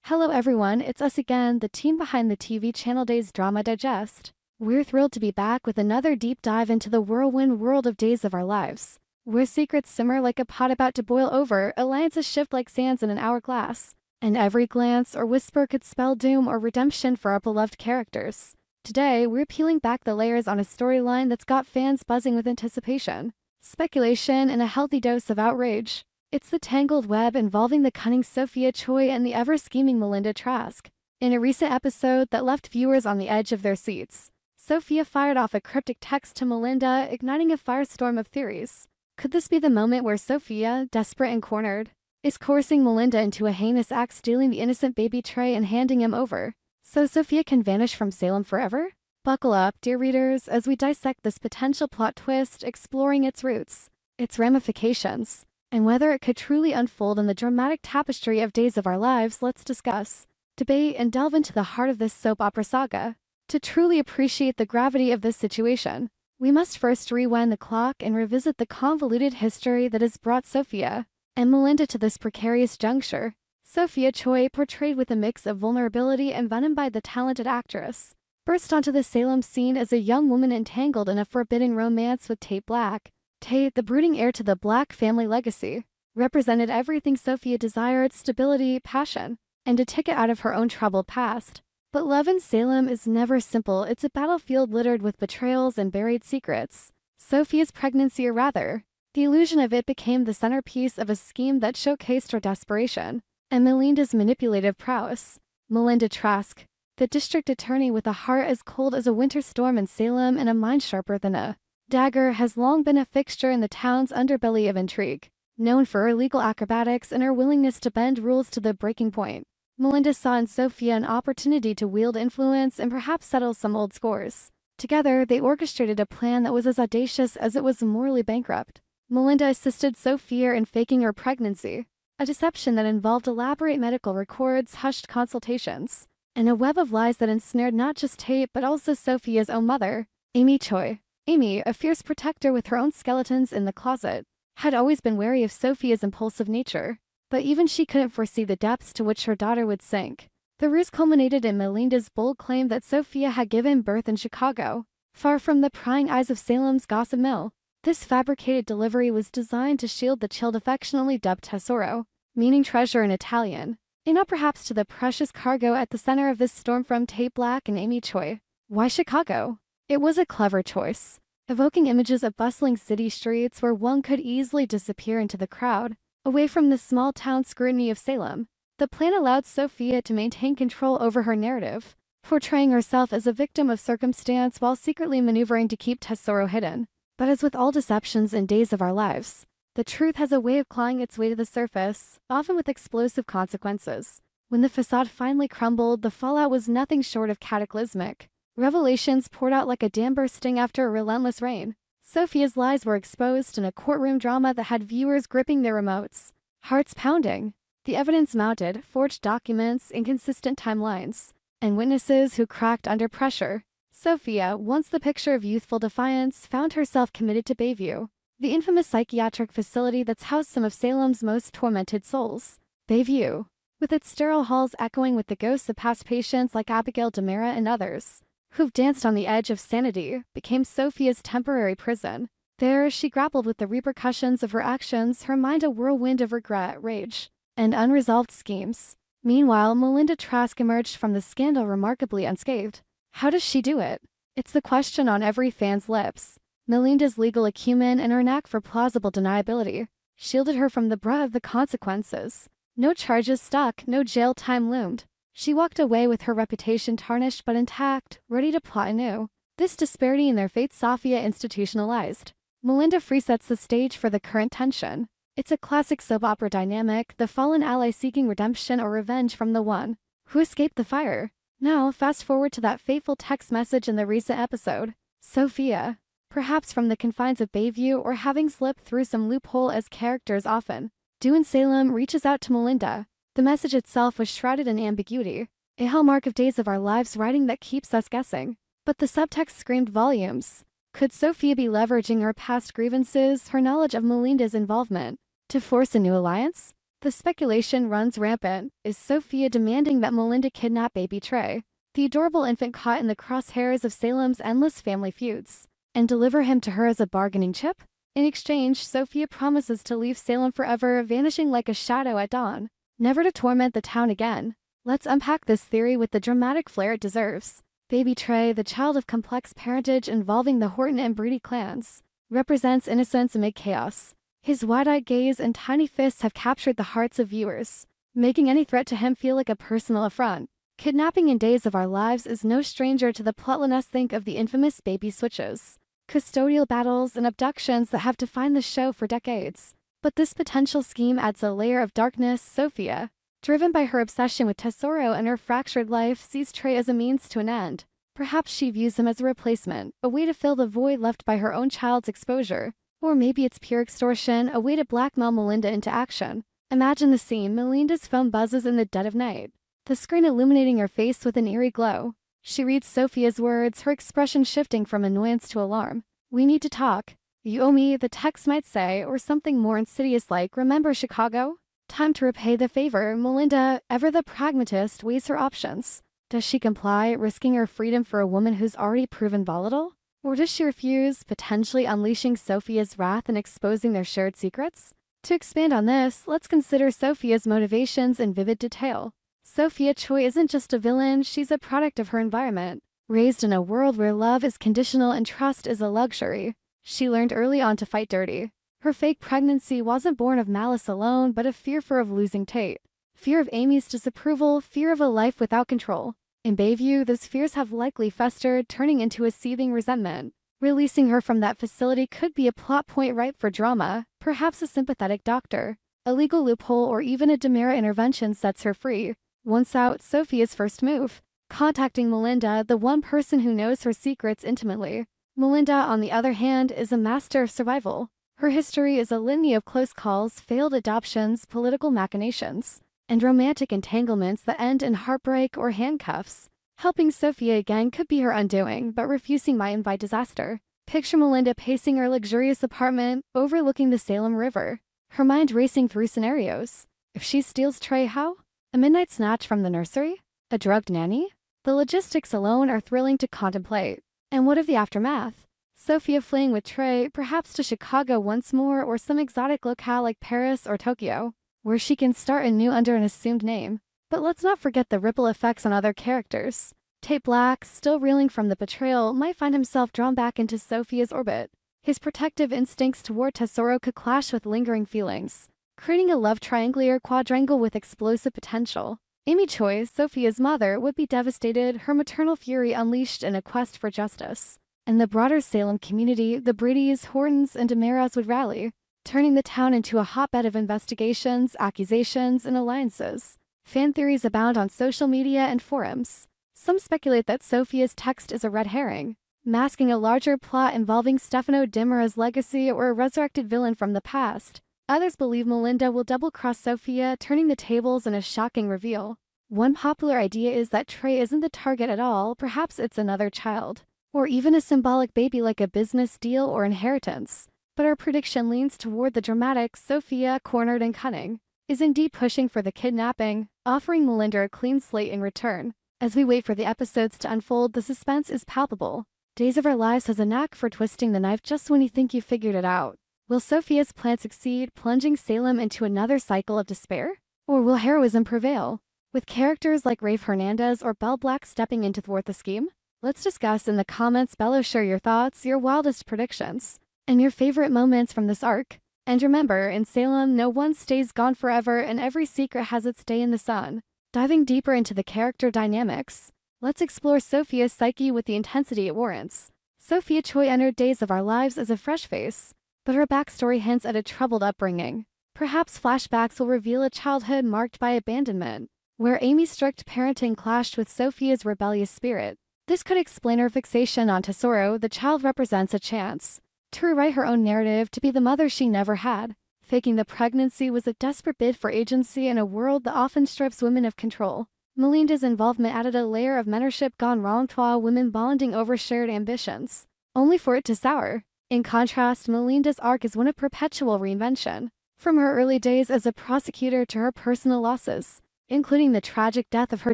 Hello everyone, it's us again, the team behind the TV channel Days Drama Digest. We're thrilled to be back with another deep dive into the whirlwind world of Days of Our Lives, where secrets simmer like a pot about to boil over, alliances shift like sands in an hourglass, and every glance or whisper could spell doom or redemption for our beloved characters. Today, we're peeling back the layers on a storyline that's got fans buzzing with anticipation, speculation, and a healthy dose of outrage. It's the tangled web involving the cunning Sophia Choi and the ever-scheming Melinnda Trask. In a recent episode that left viewers on the edge of their seats, Sophia fired off a cryptic text to Melinnda, igniting a firestorm of theories. Could this be the moment where Sophia, desperate and cornered, is coercing Melinnda into a heinous act, stealing the innocent baby Trey and handing him over, so Sophia can vanish from Salem forever? Buckle up, dear readers, as we dissect this potential plot twist, exploring its roots, its ramifications, and whether it could truly unfold in the dramatic tapestry of Days of Our Lives. Let's discuss, debate, and delve into the heart of this soap opera saga. To truly appreciate the gravity of this situation, we must first rewind the clock and revisit the convoluted history that has brought Sophia and Melinnda to this precarious juncture. Sophia Choi, portrayed with a mix of vulnerability and venom by the talented actress, burst onto the Salem scene as a young woman entangled in a forbidden romance with Tate Black. Tate, the brooding heir to the Black family legacy, represented everything Sophia desired: stability, passion, and a ticket out of her own troubled past. But love in Salem is never simple. It's a battlefield littered with betrayals and buried secrets. Sophia's pregnancy, or rather, the illusion of it, became the centerpiece of a scheme that showcased her desperation and Melinnda's manipulative prowess. Melinnda Trask, the district attorney with a heart as cold as a winter storm in Salem and a mind sharper than a dagger, has long been a fixture in the town's underbelly of intrigue. Known for her legal acrobatics and her willingness to bend rules to the breaking point, Melinnda saw in Sophia an opportunity to wield influence and perhaps settle some old scores. Together, they orchestrated a plan that was as audacious as it was morally bankrupt. Melinnda assisted Sophia in faking her pregnancy, a deception that involved elaborate medical records, hushed consultations, and a web of lies that ensnared not just Tate but also Sophia's own mother, Amy Choi. Amy, a fierce protector with her own skeletons in the closet, had always been wary of Sophia's impulsive nature, but even she couldn't foresee the depths to which her daughter would sink. The ruse culminated in Melinnda's bold claim that Sophia had given birth in Chicago, far from the prying eyes of Salem's gossip mill. This fabricated delivery was designed to shield the child affectionately dubbed tesoro, meaning treasure in Italian, and not perhaps to the precious cargo at the center of this storm from Tate Black and Amy Choi. Why Chicago? It was a clever choice, evoking images of bustling city streets where one could easily disappear into the crowd, away from the small-town scrutiny of Salem. The plan allowed Sophia to maintain control over her narrative, portraying herself as a victim of circumstance while secretly maneuvering to keep Tesoro hidden. But as with all deceptions in Days of Our Lives, the truth has a way of clawing its way to the surface, often with explosive consequences. When the facade finally crumbled, the fallout was nothing short of cataclysmic. Revelations poured out like a dam bursting after a relentless rain. Sophia's lies were exposed in a courtroom drama that had viewers gripping their remotes, hearts pounding. The evidence mounted: forged documents, inconsistent timelines, and witnesses who cracked under pressure. Sophia, once the picture of youthful defiance, found herself committed to Bayview, the infamous psychiatric facility that's housed some of Salem's most tormented souls. Bayview, with its sterile halls echoing with the ghosts of past patients like Abigail Demera and others, who've danced on the edge of sanity, became Sophia's temporary prison. There, she grappled with the repercussions of her actions, her mind a whirlwind of regret, rage, and unresolved schemes. Meanwhile, Melinnda Trask emerged from the scandal remarkably unscathed. How does she do it? It's the question on every fan's lips. Melinnda's legal acumen and her knack for plausible deniability shielded her from the brunt of the consequences. No charges stuck, no jail time loomed. She walked away with her reputation tarnished but intact, ready to plot anew. This disparity in their fate Sophia institutionalized. Melinnda resets the stage for the current tension. It's a classic soap opera dynamic, the fallen ally seeking redemption or revenge from the one who escaped the fire. Now, fast forward to that fateful text message in the recent episode. Sophia, perhaps from the confines of Bayview or having slipped through some loophole as characters often do in Salem, reaches out to Melinnda. The message itself was shrouded in ambiguity, a hallmark of Days of Our Lives writing that keeps us guessing. But the subtext screamed volumes. Could Sophia be leveraging her past grievances, her knowledge of Melinnda's involvement, to force a new alliance? The speculation runs rampant. Is Sophia demanding that Melinnda kidnap baby Trey, the adorable infant caught in the crosshairs of Salem's endless family feuds, and deliver him to her as a bargaining chip? In exchange, Sophia promises to leave Salem forever, vanishing like a shadow at dawn, never to torment the town again. Let's unpack this theory with the dramatic flair it deserves. Baby Trey, the child of complex parentage involving the Horton and Breedy clans, represents innocence amid chaos. His wide-eyed gaze and tiny fists have captured the hearts of viewers, making any threat to him feel like a personal affront. Kidnapping in Days of Our Lives is no stranger to the plotliness. Think of the infamous baby switches, custodial battles, and abductions that have defined the show for decades. But this potential scheme adds a layer of darkness. Sophia, driven by her obsession with Tesoro and her fractured life, sees Trey as a means to an end. Perhaps she views him as a replacement, a way to fill the void left by her own child's exposure. Or maybe it's pure extortion, a way to blackmail Melinnda into action. Imagine the scene. Melinda's phone buzzes in the dead of night, the screen illuminating her face with an eerie glow. She reads Sophia's words, her expression shifting from annoyance to alarm. "We need to talk. You owe me," the text might say, or something more insidious like, "Remember Chicago? Time to repay the favor." Melinnda, ever the pragmatist, weighs her options. Does she comply, risking her freedom for a woman who's already proven volatile? Or does she refuse, potentially unleashing Sophia's wrath and exposing their shared secrets? To expand on this, let's consider Sophia's motivations in vivid detail. Sophia Choi isn't just a villain, she's a product of her environment. Raised in a world where love is conditional and trust is a luxury, she learned early on to fight dirty. Her fake pregnancy wasn't born of malice alone, but of fear of losing Tate. Fear of Amy's disapproval, fear of a life without control. In Bayview, those fears have likely festered, turning into a seething resentment. Releasing her from that facility could be a plot point ripe for drama, perhaps a sympathetic doctor, a legal loophole, or even a demerit intervention sets her free. Once out, Sophia's first move: contacting Melinnda, the one person who knows her secrets intimately. Melinnda, on the other hand, is a master of survival. Her history is a litany of close calls, failed adoptions, political machinations, and romantic entanglements that end in heartbreak or handcuffs. Helping Sophia again could be her undoing, but refusing might invite disaster. Picture Melinnda pacing her luxurious apartment, overlooking the Salem River, her mind racing through scenarios. If she steals Trey, how? A midnight snatch from the nursery? A drugged nanny? The logistics alone are thrilling to contemplate. And what of the aftermath? Sophia fleeing with Trey, perhaps to Chicago once more, or some exotic locale like Paris or Tokyo, where she can start anew under an assumed name. But let's not forget the ripple effects on other characters. Tate Black, still reeling from the betrayal, might find himself drawn back into Sophia's orbit. His protective instincts toward Tesoro could clash with lingering feelings, creating a love triangle or quadrangle with explosive potential. Amy Choi, Sophia's mother, would be devastated, her maternal fury unleashed in a quest for justice. And the broader Salem community, the Breedys, Hortons, and DeMeras would rally, turning the town into a hotbed of investigations, accusations, and alliances. Fan theories abound on social media and forums. Some speculate that Sophia's text is a red herring, masking a larger plot involving Stefano DeMera's legacy or a resurrected villain from the past. Others believe Melinnda will double-cross Sophia, turning the tables in a shocking reveal. One popular idea is that Trey isn't the target at all, perhaps it's another child, or even a symbolic baby like a business deal or inheritance. But our prediction leans toward the dramatic. Sophia, cornered and cunning, is indeed pushing for the kidnapping, offering Melinnda a clean slate in return. As we wait for the episodes to unfold, the suspense is palpable. Days of Our Lives has a knack for twisting the knife just when you think you figured it out. Will Sophia's plan succeed, plunging Salem into another cycle of despair? Or will heroism prevail, with characters like Rafe Hernandez or Belle Black stepping in to thwart the scheme? Let's discuss in the comments below. Share your thoughts, your wildest predictions, and your favorite moments from this arc. And remember, in Salem, no one stays gone forever, and every secret has its day in the sun. Diving deeper into the character dynamics, let's explore Sophia's psyche with the intensity it warrants. Sophia Choi entered Days of Our Lives as a fresh face, but her backstory hints at a troubled upbringing. Perhaps flashbacks will reveal a childhood marked by abandonment, where Amy's strict parenting clashed with Sophia's rebellious spirit. This could explain her fixation on Tesoro. The child represents a chance to rewrite her own narrative, to be the mother she never had. Faking the pregnancy was a desperate bid for agency in a world that often strips women of control. Melinda's involvement added a layer of mentorship gone wrong, while women bonding over shared ambitions, only for it to sour. In contrast, Melinda's arc is one of perpetual reinvention. From her early days as a prosecutor to her personal losses, including the tragic death of her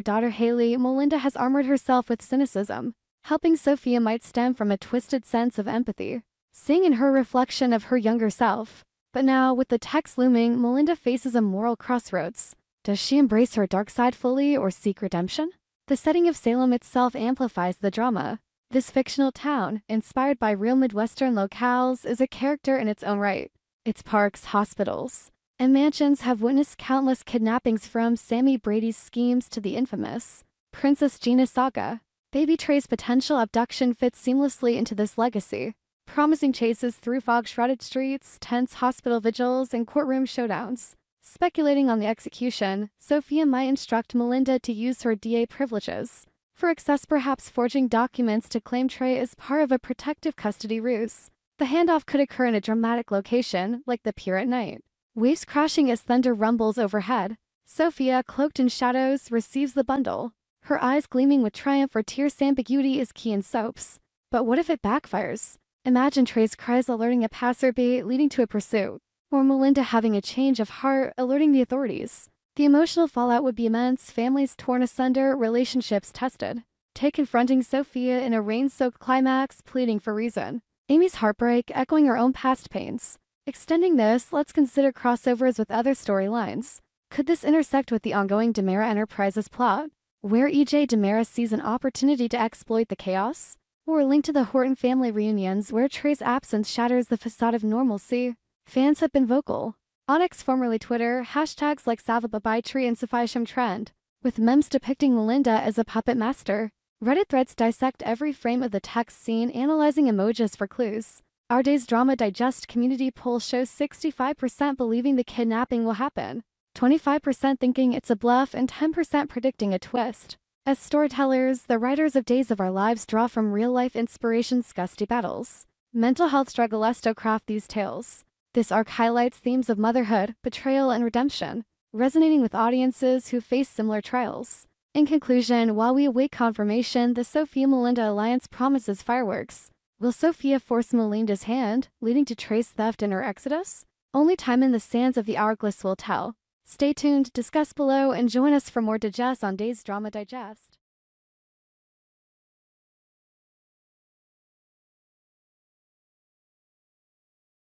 daughter Haley, Melinnda has armored herself with cynicism. Helping Sophia might stem from a twisted sense of empathy, seeing in her reflection of her younger self. But now, with the text looming, Melinnda faces a moral crossroads. Does she embrace her dark side fully or seek redemption? The setting of Salem itself amplifies the drama. This fictional town, inspired by real Midwestern locales, is a character in its own right. Its parks, hospitals, and mansions have witnessed countless kidnappings, from Sammy Brady's schemes to the infamous Princess Gina saga. Baby Trey's potential abduction fits seamlessly into this legacy, promising chases through fog-shrouded streets, tense hospital vigils, and courtroom showdowns. Speculating on the execution, Sophia might instruct Melinnda to use her DA privileges for excess, perhaps forging documents to claim Trey as part of a protective custody ruse. The handoff could occur in a dramatic location, like the pier at night. Waves crashing as thunder rumbles overhead. Sophia, cloaked in shadows, receives the bundle, her eyes gleaming with triumph, for tierce ambiguity is key in soaps. But what if it backfires? Imagine Trey's cries alerting a passerby, leading to a pursuit, or Melinnda having a change of heart, alerting the authorities. The emotional fallout would be immense, families torn asunder, relationships tested. Tay confronting Sophia in a rain-soaked climax, pleading for reason. Amy's heartbreak, echoing her own past pains. Extending this, let's consider crossovers with other storylines. Could this intersect with the ongoing DiMera Enterprises plot, where E.J. DiMera sees an opportunity to exploit the chaos? Or linked to the Horton family reunions, where Trey's absence shatters the facade of normalcy? Fans have been vocal. On X, formerly Twitter, hashtags like SalvaBabyTree and Sophia trend, with memes depicting Melinnda as a puppet master. Reddit threads dissect every frame of the text scene, analyzing emojis for clues. Our Day's Drama Digest community poll shows 65% believing the kidnapping will happen, 25% thinking it's a bluff, and 10% predicting a twist. As storytellers, the writers of Days of Our Lives draw from real-life inspirations, gusty battles, mental health struggles to craft these tales. This arc highlights themes of motherhood, betrayal, and redemption, resonating with audiences who face similar trials. In conclusion, while we await confirmation, the Sophia-Melinnda alliance promises fireworks. Will Sophia force Melinnda's hand, leading to Trey's theft and her exodus? Only time in the sands of the hourglass will tell. Stay tuned, discuss below, and join us for more Digest on Days Drama Digest.